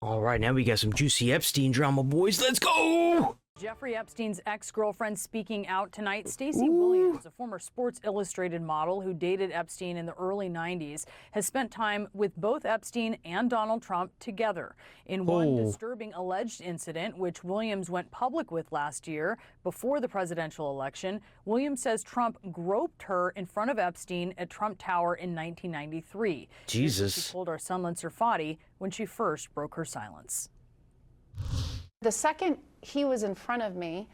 All right, now we got some juicy Epstein drama, boys. Let's go! Jeffrey Epstein's ex-girlfriend speaking out tonight. Stacey Williams, a former Sports Illustrated model who dated Epstein in the early 90s, has spent time with both Epstein and Donald Trump together. In one disturbing alleged incident, which Williams went public with last year before the presidential election, Williams says Trump groped her in front of Epstein at Trump Tower in 1993. Jesus. She told our Sunland Sirfati when she first broke her silence. The second he was in front of me,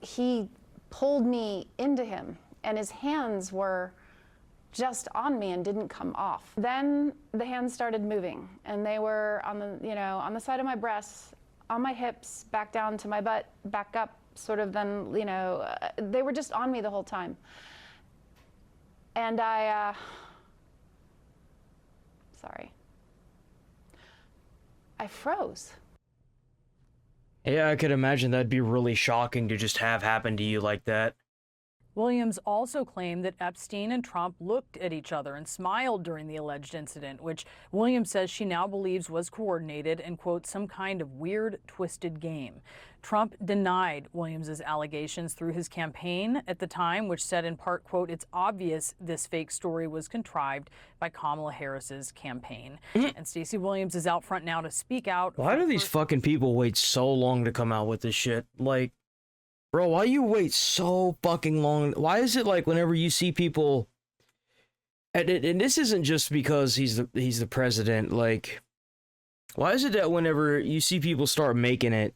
he pulled me into him, and his hands were just on me and didn't come off. Then the hands started moving, and they were on the, on the side of my breasts, on my hips, back down to my butt, back up, sort of. Then, they were just on me the whole time. And I froze. Yeah, I could imagine that'd be really shocking to just have happen to you like that. Williams also claimed that Epstein and Trump looked at each other and smiled during the alleged incident, which Williams says she now believes was coordinated and, quote, some kind of weird, twisted game. Trump denied Williams's allegations through his campaign at the time, which said in part, quote, it's obvious this fake story was contrived by Kamala Harris's campaign. And Stacey Williams is out front now to speak out. Why do these fucking people wait so long to come out with this shit? Like, bro, why you wait so fucking long? Why is it like whenever you see people, and this isn't just because he's the president, like, why is it that whenever you see people start making it,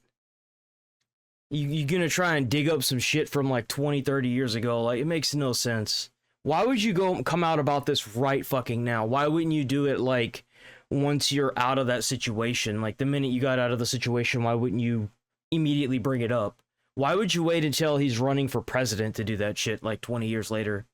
you're gonna try and dig up some shit from like 20, 30 years ago? Like, it makes no sense. Why would you come out about this right fucking now? Why wouldn't you do it like once you're out of that situation? Like the minute you got out of the situation, why wouldn't you immediately bring it up? Why would you wait until he's running for president to do that shit like 20 years later?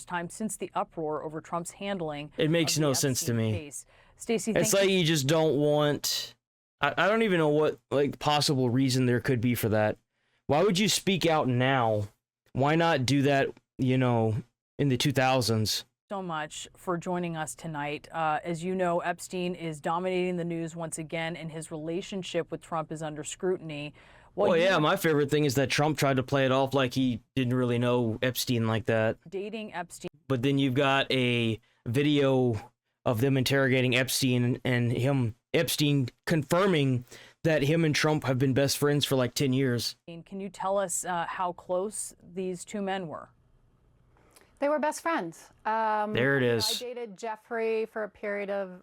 Time since the uproar over Trump's handling. It makes no sense to me. Stacey, it's like you just don't want. I don't even know what like possible reason there could be for that. Why would you speak out now? Why not do that, in the 2000s? So much for joining us tonight. As you know, Epstein is dominating the news once again, and his relationship with Trump is under scrutiny. Well, yeah, my favorite thing is that Trump tried to play it off like he didn't really know Epstein like that. Dating Epstein. But then you've got a video of them interrogating Epstein and Epstein confirming that him and Trump have been best friends for like 10 years. Can you tell us how close these two men were? They were best friends. There it is. I dated Jeffrey for a period of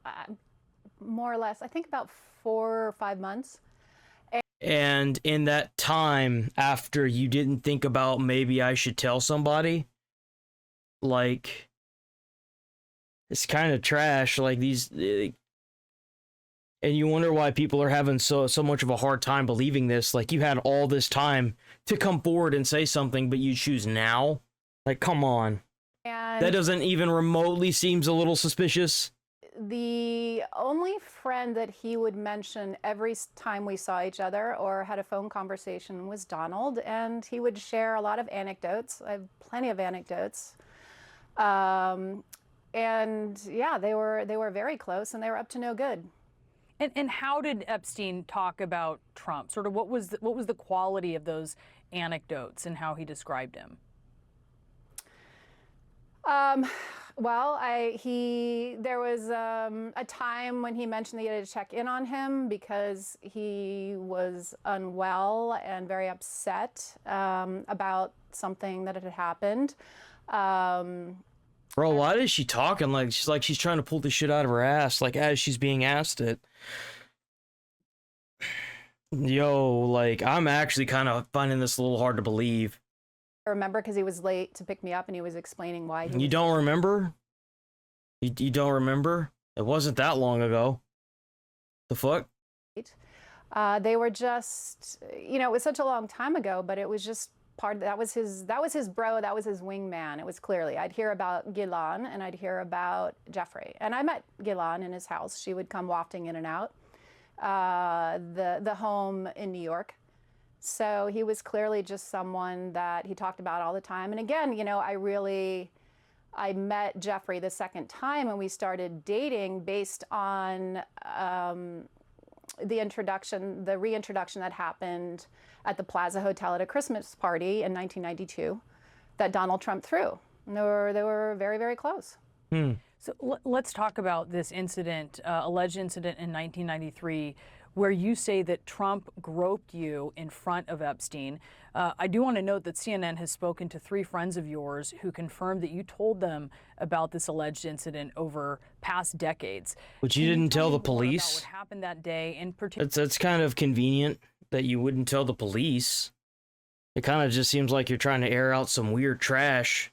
more or less, I think about 4 or 5 months. And in that time, after you didn't think about maybe I should tell somebody, like, it's kind of trash. Like these, and you wonder why people are having so much of a hard time believing this. Like, you had all this time to come forward and say something, but you choose now. Like, come on. And that doesn't even remotely seems a little suspicious. The only friend that he would mention every time we saw each other or had a phone conversation was Donald, and he would share a lot of anecdotes. I have plenty of anecdotes. And yeah, they were very close, and they were up to no good. And how did Epstein talk about Trump? Sort of what was the quality of those anecdotes and how he described him? Well, there was a time when he mentioned that he had to check in on him because he was unwell and very upset about something that had happened. Bro, why is she talking like she's trying to pull this shit out of her ass, like as she's being asked it? Yo, like, I'm actually kind of finding this a little hard to believe. I remember because he was late to pick me up and he was explaining why. You don't remember? You don't remember? It wasn't that long ago. The fuck? They were just, it was such a long time ago, but it was just that was his bro, that was his wingman. It was clearly, I'd hear about Ghislaine and I'd hear about Jeffrey. And I met Ghislaine in his house. She would come wafting in and out the home in New York. So he was clearly just someone that he talked about all the time. And again, I met Jeffrey the second time and we started dating based on the reintroduction that happened at the Plaza Hotel at a Christmas party in 1992 that Donald Trump threw. And they were very, very close. So let's talk about this incident, alleged incident in 1993, where you say that Trump groped you in front of Epstein. I do want to note that CNN has spoken to 3 friends of yours who confirmed that you told them about this alleged incident over past decades. But you didn't tell the About police? what happened that day in particular? That's kind of convenient that you wouldn't tell the police. It kind of just seems like you're trying to air out some weird trash.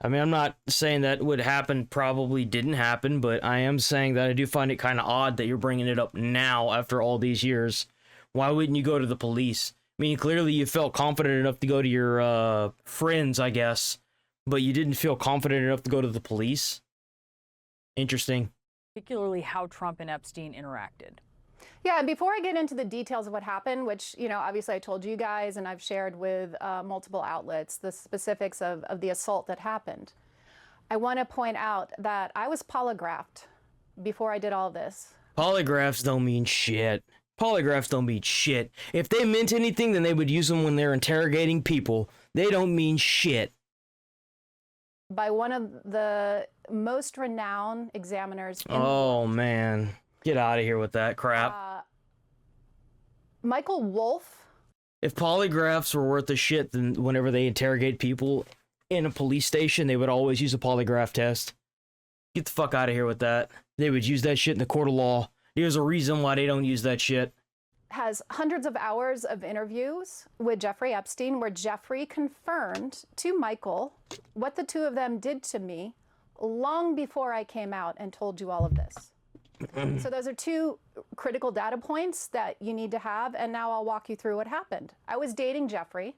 I mean, I'm not saying that would happen, probably didn't happen, but I am saying that I do find it kind of odd that you're bringing it up now after all these years. Why wouldn't you go to the police? I mean, clearly you felt confident enough to go to your friends, I guess, but you didn't feel confident enough to go to the police? Interesting. Particularly how Trump and Epstein interacted. Yeah, and before I get into the details of what happened, which, obviously I told you guys and I've shared with multiple outlets, the specifics of the assault that happened, I want to point out that I was polygraphed before I did all this. Polygraphs don't mean shit. Polygraphs don't mean shit. If they meant anything, then they would use them when they're interrogating people. They don't mean shit. By one of the most renowned examiners in the Oh, world. man. Get out of here with that crap. Michael Wolff. If polygraphs were worth a shit, then whenever they interrogate people in a police station, they would always use a polygraph test. Get the fuck out of here with that. They would use that shit in the court of law. There's a reason why they don't use that shit. Has hundreds of hours of interviews with Jeffrey Epstein where Jeffrey confirmed to Michael what the two of them did to me long before I came out and told you all of this. So those are 2 critical data points that you need to have, and now I'll walk you through what happened. I was dating Jeffrey.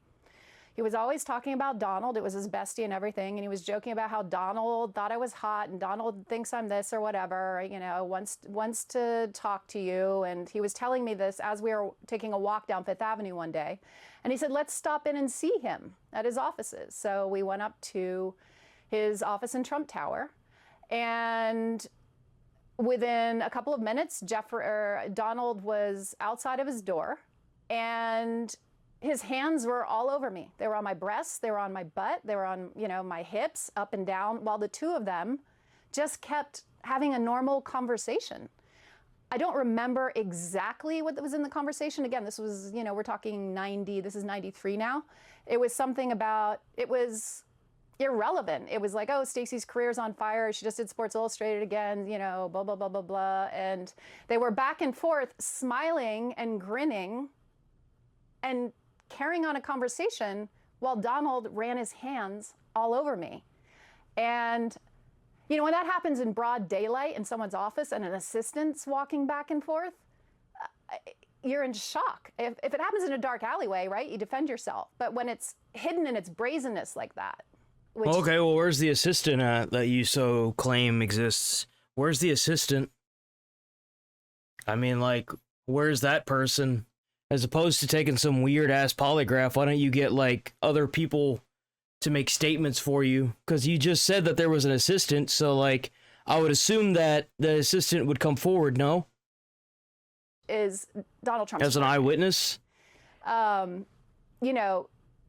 He was always talking about Donald. It was his bestie and everything, and he was joking about how Donald thought I was hot, and Donald thinks I'm this or whatever, wants to talk to you. And he was telling me this as we were taking a walk down Fifth Avenue one day, and he said, let's stop in and see him at his offices. So we went up to his office in Trump Tower, and within a couple of minutes, Donald was outside of his door, and his hands were all over me. They were on my breasts, they were on my butt, they were on, my hips, up and down, while the two of them just kept having a normal conversation. I don't remember exactly what was in the conversation. Again, this was, we're talking 90, this is 93 now. It was something about, it was irrelevant. It was like, oh, Stacey's career's on fire. She just did Sports Illustrated again, blah, blah, blah, blah, blah. And they were back and forth, smiling and grinning and carrying on a conversation while Donald ran his hands all over me. And, when that happens in broad daylight in someone's office and an assistant's walking back and forth, you're in shock. If it happens in a dark alleyway, right, you defend yourself. But when it's hidden in its brazenness like that, okay, well, where's the assistant that you so claim exists? Where's the assistant? I mean, like, where's that person? As opposed to taking some weird-ass polygraph, why don't you get, like, other people to make statements for you? Because you just said that there was an assistant, so, like, I would assume that the assistant would come forward, no? Is Donald Trump. As an eyewitness?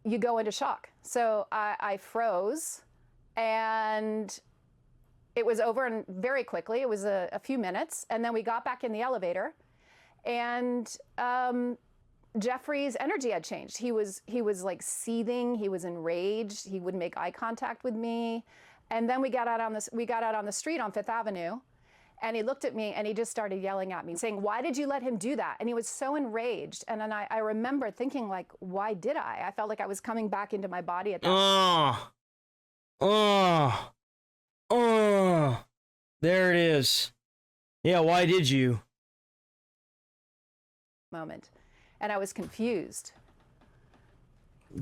You go into shock. So I froze, and it was over and very quickly. It was a few minutes, and then we got back in the elevator, and Jeffrey's energy had changed. He was like seething. He was enraged. He wouldn't make eye contact with me. And then we got out on the street on Fifth Avenue, and he looked at me and he just started yelling at me, saying, why did you let him do that? And he was so enraged. And then I remember thinking, like, why did I? I felt like I was coming back into my body at that There it is. Yeah, why did you? moment. And I was confused.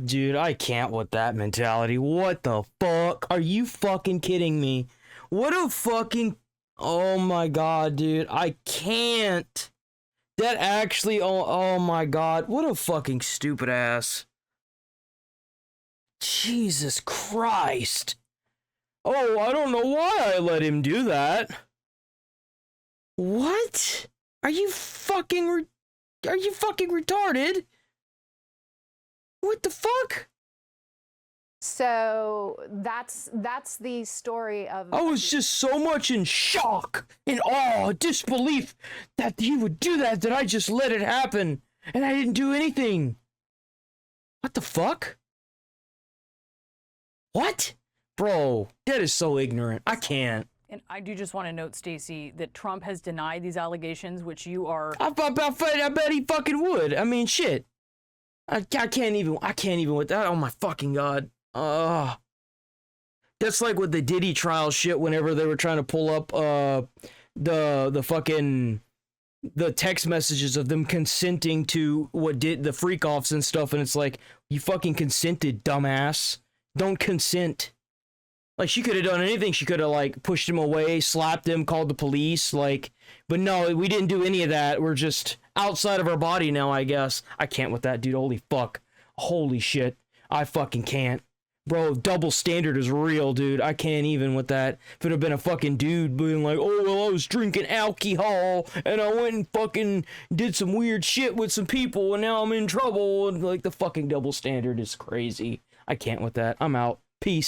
Dude, I can't with that mentality. What the fuck? Are you fucking kidding me? What a fucking... Oh my god, dude. I can't. That actually... Oh my god. What a fucking stupid ass. Jesus Christ. Oh, I don't know why I let him do that. What? Are you fucking retarded? What the fuck? So that's the story of. I was just so much in shock, in awe, disbelief that he would do that I just let it happen and I didn't do anything. What the fuck? What? Bro, that is so ignorant. I can't. And I do just want to note, Stacey, that Trump has denied these allegations, which you are. I bet he fucking would. I mean, shit. I can't even with that. Oh my fucking god. That's like with the Diddy trial shit whenever they were trying to pull up the fucking the text messages of them consenting to what did the freak offs and stuff, and it's like, you fucking consented, dumbass. Don't consent. Like, she could have done anything. She could have, like, pushed him away, slapped him, called the police, like, but no, we didn't do any of that. We're just outside of our body now, I guess. I can't with that, dude. Holy fuck. Holy shit. I fucking can't. Bro, double standard is real, dude. I can't even with that. If it had been a fucking dude being like, oh, well, I was drinking alcohol, and I went and fucking did some weird shit with some people, and now I'm in trouble, and, like, the fucking double standard is crazy. I can't with that. I'm out. Peace.